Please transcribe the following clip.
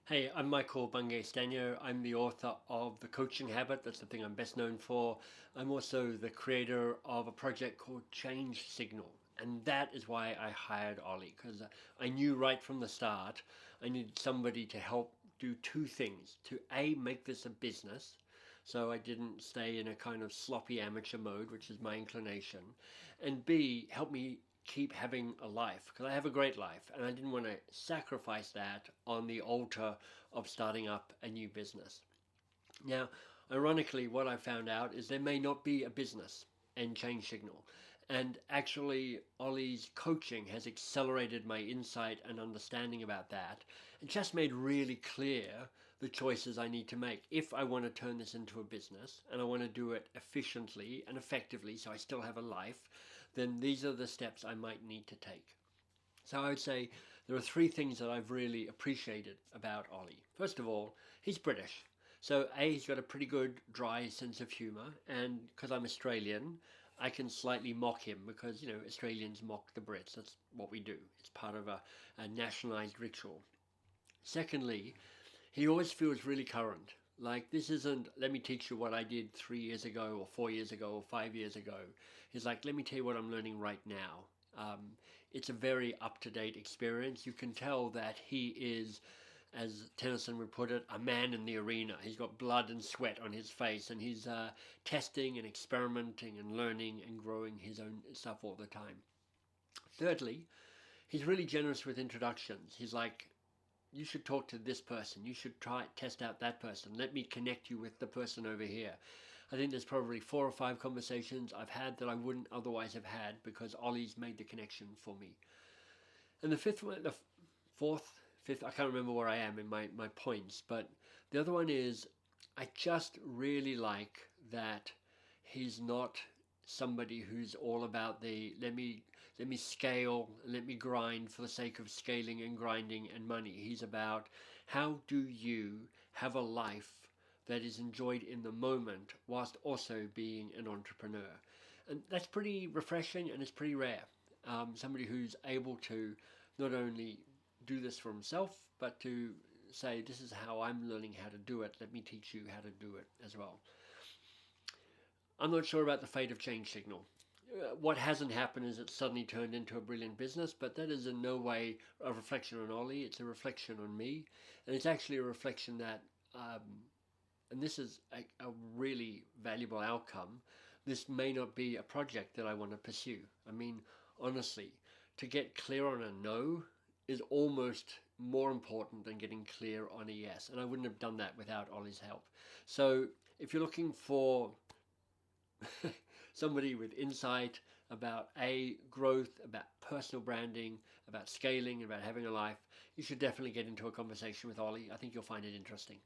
Hey, I'm Michael Bungay Stanier. I'm the author of The Coaching Habit. That's the thing I'm best known for. I'm also the creator of a project called Change Signal. And that is why I hired Olly, because I knew right from the start I needed somebody to help do two things. To A, make this a business, so I didn't stay in a kind of sloppy amateur mode, which is my inclination, and B, help me keep having a life, because I have a great life and I didn't want to sacrifice that on the altar of starting up a new business. Now, ironically, what I found out is there may not be a business in Change Signal. And actually, Olly's coaching has accelerated my insight and understanding about that and just made really clear the choices I need to make. If I want to turn this into a business and I want to do it efficiently and effectively so I still have a life, then these are the steps I might need to take. So I would say there are three things that I've really appreciated about Olly. First of all, he's British. So A, he's got a pretty good dry sense of humour, and because I'm Australian, I can slightly mock him because, Australians mock the Brits. That's what we do. It's part of a nationalised ritual. Secondly, he always feels really current. Like, this isn't, let me teach you what I did 3 years ago, or 4 years ago, or 5 years ago. He's like, let me tell you what I'm learning right now. It's a very up to date experience. You can tell that he is, as Tennyson would put it, a man in the arena. He's got blood and sweat on his face, and he's testing and experimenting and learning and growing his own stuff all the time. Thirdly, he's really generous with introductions. He's like, you should talk to this person. You should try test out that person. Let me connect you with the person over here. I think there's probably 4 or 5 conversations I've had that I wouldn't otherwise have had because Olly's made the connection for me. And the fifth one, the fourth, fifth, I can't remember where I am in my points, but the other one is I just really like that he's not somebody who's all about the let me scale, let me grind for the sake of scaling and grinding and money. He's about how do you have a life that is enjoyed in the moment whilst also being an entrepreneur. And that's pretty refreshing and it's pretty rare. Somebody who's able to not only do this for himself, but to say, this is how I'm learning how to do it. Let me teach you how to do it as well. I'm not sure about the fate of Change Signal. What hasn't happened is it suddenly turned into a brilliant business, but that is in no way a reflection on Olly. It's a reflection on me. And it's actually a reflection that, and this is a really valuable outcome, this may not be a project that I want to pursue. I mean, honestly, to get clear on a no is almost more important than getting clear on a yes. And I wouldn't have done that without Olly's help. So if you're looking for somebody with insight about growth, about personal branding, about scaling, about having a life, you should definitely get into a conversation with Olly. I think you'll find it interesting.